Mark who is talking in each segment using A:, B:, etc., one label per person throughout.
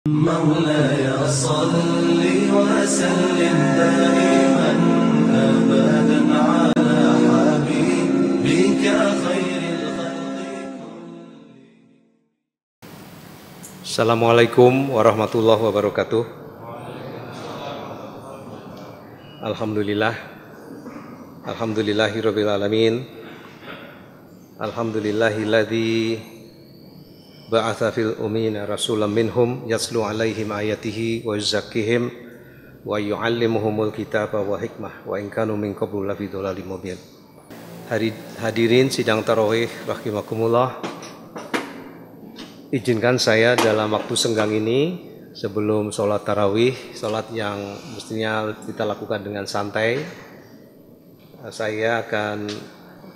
A: مولاي صل وسلم دائما أبدا على حبيبك خير الخلق.
B: Assalamualaikum warahmatullahi wabarakatuh. Alhamdulillahirabbil alamin. Alhamdulillahilladzi ba'atsa fil ummiyina rasulan minhum yatlu 'alaihim ayatihi wa yuzakkihim wa yu'allimuhumul kitaba wa hikmah wa in kanu min qablu lafi dhalalin mubin. Hadirin sidang tarawih rahimakumullah. Izinkan saya dalam waktu senggang ini sebelum sholat tarawih, sholat yang mestinya kita lakukan dengan santai, saya akan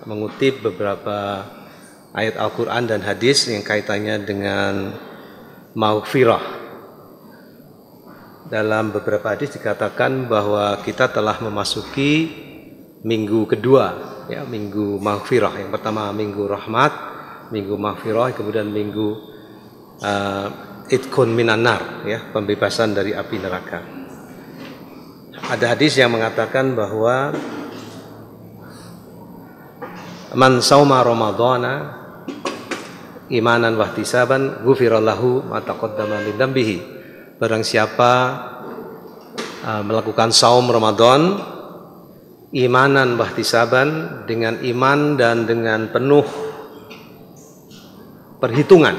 B: mengutip beberapa ayat Al-Quran dan hadis yang kaitannya dengan maghfirah. Dalam beberapa hadis dikatakan bahwa kita telah memasuki minggu kedua, ya, minggu maghfirah. Yang pertama minggu rahmat, minggu maghfirah, kemudian minggu itqun minan nar, ya, pembebasan dari api neraka. Ada hadis yang mengatakan bahwa man sauma ramadhana imanan wahtisaban ghufirallahu ma taqaddama min dzambihi. Barang siapa melakukan saum Ramadan imanan wahtisaban, dengan iman dan dengan penuh perhitungan,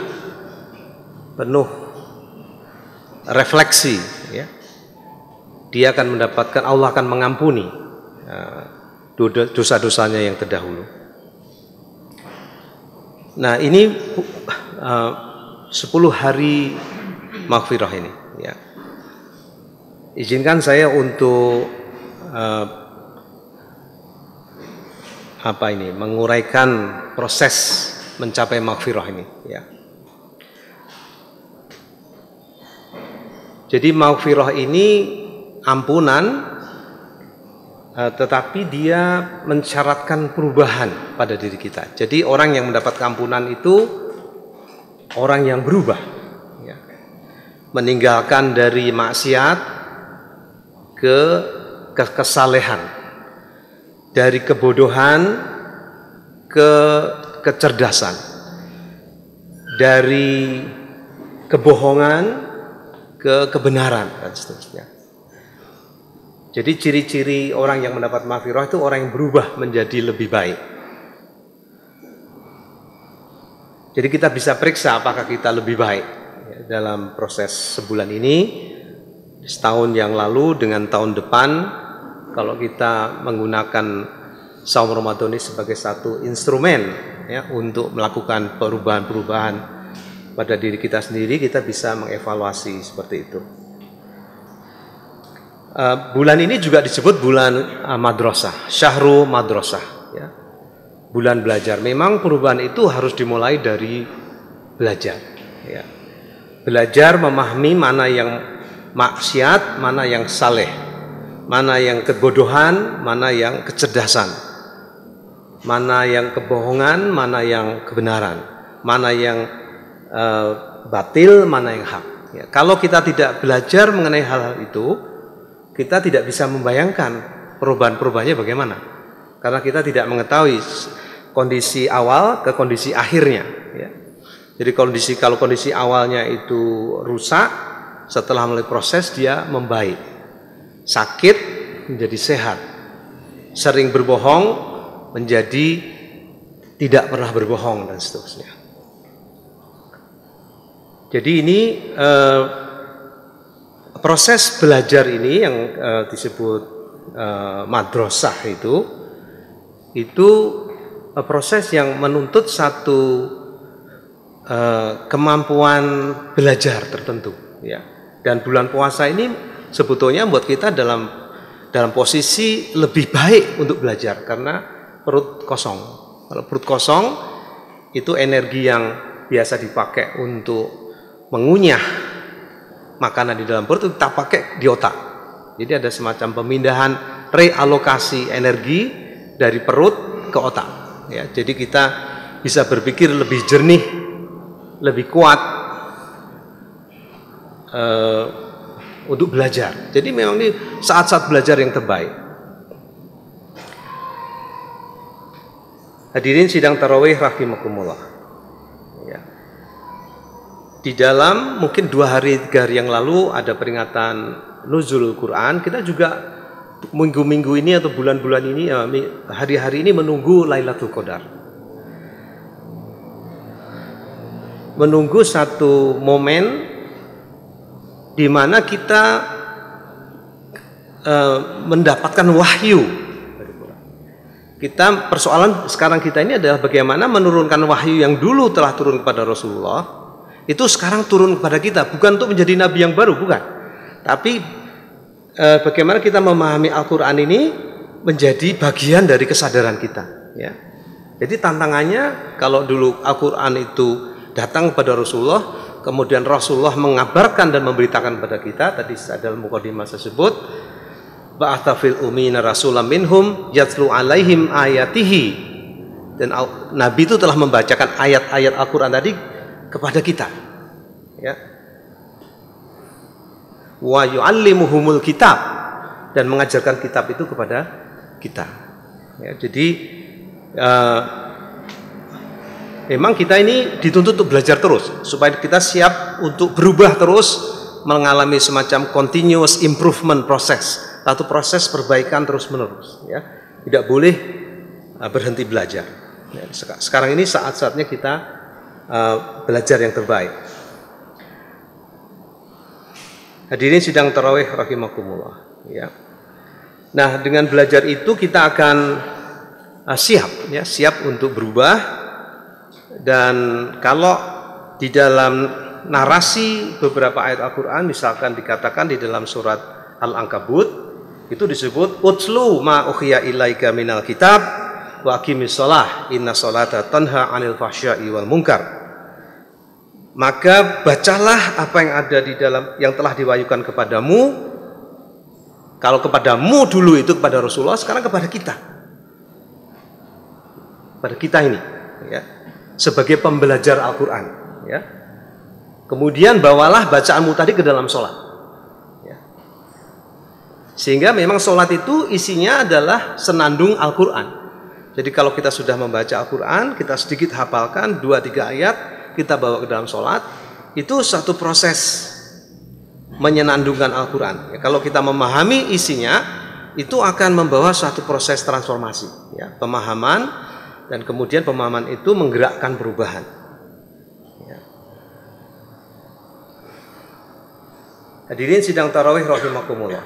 B: penuh refleksi, ya, dia akan mendapatkan, Allah akan mengampuni dosa-dosanya yang terdahulu. Nah, ini 10 hari maghfirah ini, ya. Izinkan saya untuk menguraikan proses mencapai maghfirah ini, ya. Jadi maghfirah ini ampunan, tetapi dia mensyaratkan perubahan pada diri kita. Jadi orang yang mendapat ampunan itu orang yang berubah, ya. Meninggalkan dari maksiat ke kesalehan, dari kebodohan ke kecerdasan, dari kebohongan ke kebenaran, dan seterusnya. Jadi ciri-ciri orang yang mendapat maghfirah itu orang yang berubah menjadi lebih baik. Jadi kita bisa periksa apakah kita lebih baik, ya, dalam proses sebulan ini, setahun yang lalu dengan tahun depan. Kalau kita menggunakan saum Ramadan ini sebagai satu instrumen, ya, untuk melakukan perubahan-perubahan pada diri kita sendiri, kita bisa mengevaluasi seperti itu. Bulan ini juga disebut bulan madrasah, syahru madrasah, ya, bulan belajar. Memang perubahan itu harus dimulai dari belajar, ya. Belajar memahami mana yang maksiat, mana yang saleh, mana yang kebodohan, mana yang kecerdasan, mana yang kebohongan, mana yang kebenaran, mana yang batil, mana yang hak, ya. Kalau kita tidak belajar mengenai hal-hal itu, kita tidak bisa membayangkan perubahan-perubahannya bagaimana, karena kita tidak mengetahui kondisi awal ke kondisi akhirnya, ya. Jadi kalau kondisi awalnya itu rusak, setelah melalui proses dia membaik, sakit menjadi sehat, sering berbohong menjadi tidak pernah berbohong, dan seterusnya. Jadi ini proses belajar ini yang disebut madrasah itu proses yang menuntut satu kemampuan belajar tertentu, ya. Dan bulan puasa ini sebetulnya membuat kita dalam posisi lebih baik untuk belajar karena perut kosong. Kalau perut kosong itu energi yang biasa dipakai untuk mengunyah makanan di dalam perut itu kita pakai di otak. Jadi ada semacam pemindahan realokasi energi dari perut ke otak, ya. Jadi kita bisa berpikir lebih jernih, lebih kuat, untuk belajar. Jadi memang ini saat-saat belajar yang terbaik. Hadirin sidang tarawih rahimakumullah. Ya. Di dalam mungkin 2 hari 3 hari yang lalu ada peringatan nuzul Quran. Kita juga minggu-minggu ini atau bulan-bulan ini, hari-hari ini menunggu Lailatul Qadar. Menunggu satu momen di mana kita mendapatkan wahyu. Persoalan sekarang kita ini adalah bagaimana menurunkan wahyu yang dulu telah turun kepada Rasulullah, itu sekarang turun kepada kita, bukan untuk menjadi nabi yang baru, bukan. Tapi bagaimana kita memahami Al-Quran ini menjadi bagian dari kesadaran kita. Ya. Jadi tantangannya, kalau dulu Al-Quran itu datang kepada Rasulullah, kemudian Rasulullah mengabarkan dan memberitakan kepada kita, tadi dalam mukadimah tersebut, ba'atha fil ummiyina rasulam minhum yatlu alaihim ayatihi, dan Nabi itu telah membacakan ayat-ayat Al-Quran tadi kepada kita, ya. Wa yu'allimuhumul kitab, dan mengajarkan kitab itu kepada kita, ya. Jadi memang kita ini dituntut untuk belajar terus supaya kita siap untuk berubah terus, mengalami semacam continuous improvement process, satu proses perbaikan terus menerus, ya. Tidak boleh berhenti belajar, ya. Sekarang ini saat-saatnya kita belajar yang terbaik. Hadirin sidang tarawih rahimakumullah, ya. Nah, dengan belajar itu kita akan siap, ya, siap untuk berubah. Dan kalau di dalam narasi beberapa ayat Al-Quran, misalkan dikatakan di dalam surat Al-Ankabut, itu disebut utlu ma ukhiya ilaika minal kitab wa aqimis shalah inna sholata tanha 'anil fahsya'i wal munkar. Maka bacalah apa yang ada di dalam yang telah diwahyukan kepadamu. Kalau kepadamu dulu itu kepada Rasulullah, sekarang kepada kita. Pada kita ini, ya, sebagai pembelajar Al-Quran, ya. Kemudian bawalah bacaanmu tadi ke dalam sholat, ya. Sehingga memang sholat itu isinya adalah senandung Al-Quran. Jadi kalau kita sudah membaca Al-Quran, kita sedikit hafalkan 2-3 ayat, kita bawa ke dalam sholat, itu satu proses menyenandungkan Al-Quran, ya. Kalau kita memahami isinya, itu akan membawa suatu proses transformasi, ya, pemahaman. Dan kemudian pemahaman itu menggerakkan perubahan, ya. Hadirin sidang tarawih rahimakumullah.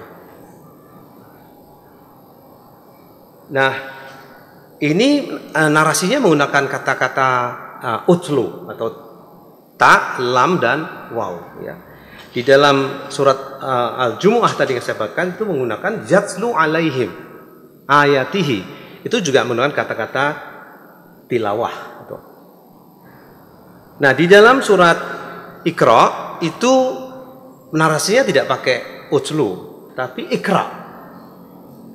B: Nah, ini narasinya menggunakan kata-kata utlu atau ta, lam, dan waw, ya. Di dalam surat Al-Jumu'ah tadi yang saya bacakan itu menggunakan yatlu alaihim ayatihi, itu juga menggunakan kata-kata tilawah. Nah, di dalam surat Iqra itu narasinya tidak pakai utlu, tapi ikra,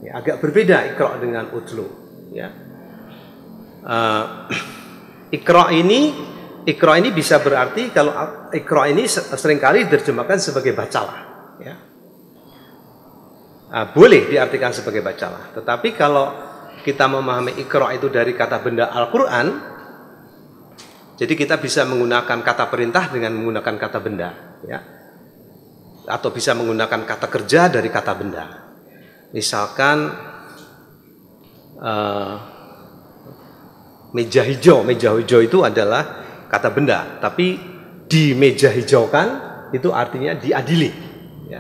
B: ya, agak berbeda Iqra dengan utlu, ya. Iqra ini bisa berarti, kalau Iqra ini seringkali diterjemahkan sebagai bacalah, ya. Boleh diartikan sebagai bacalah, tetapi kalau kita memahami Iqra itu dari kata benda Al-Quran, jadi kita bisa menggunakan kata perintah dengan menggunakan kata benda, ya. Atau bisa menggunakan kata kerja dari kata benda. Misalkan meja hijau itu adalah kata benda, tapi di meja hijaukan itu artinya diadili, ya.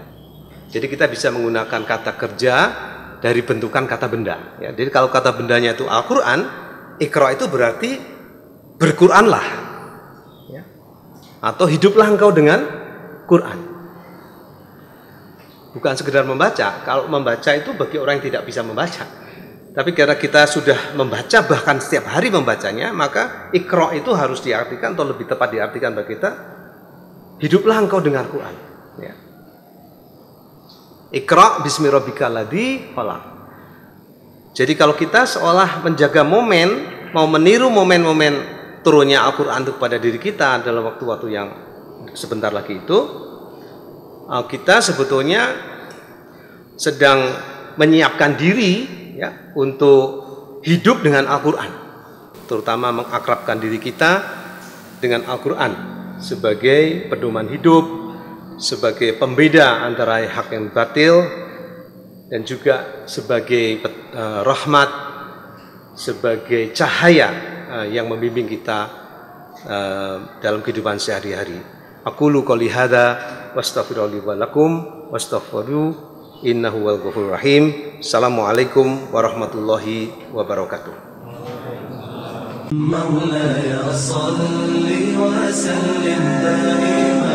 B: Jadi kita bisa menggunakan kata kerja dari bentukan kata benda, ya. Jadi kalau kata bendanya itu Al-Quran, Iqra itu berarti berquranlah, ya. Atau hiduplah engkau dengan Quran. Bukan sekedar membaca. Kalau membaca itu bagi orang yang tidak bisa membaca. Tapi karena kita sudah membaca, bahkan setiap hari membacanya, maka Iqra itu harus diartikan, atau lebih tepat diartikan bagi kita, hiduplah engkau dengan Quran, ya. Iqra bismi rabbikal ladzi khalaq. Jadi kalau kita seolah menjaga momen, mau meniru momen-momen turunnya Al-Quran itu kepada diri kita dalam waktu-waktu yang sebentar lagi itu, kita sebetulnya sedang menyiapkan diri ya untuk hidup dengan Al-Quran, terutama mengakrabkan diri kita dengan Al-Quran sebagai pedoman hidup, sebagai pembeda antara hak dan batil, dan juga sebagai rahmat, sebagai cahaya yang membimbing kita dalam kehidupan sehari-hari. Aqulu qouli hadza wastaghfirullahi wa lakum wastaghfiru innahu wal ghafurur rahim. Assalamualaikum warahmatullahi wabarakatuh. مولاي صل وسلم دائما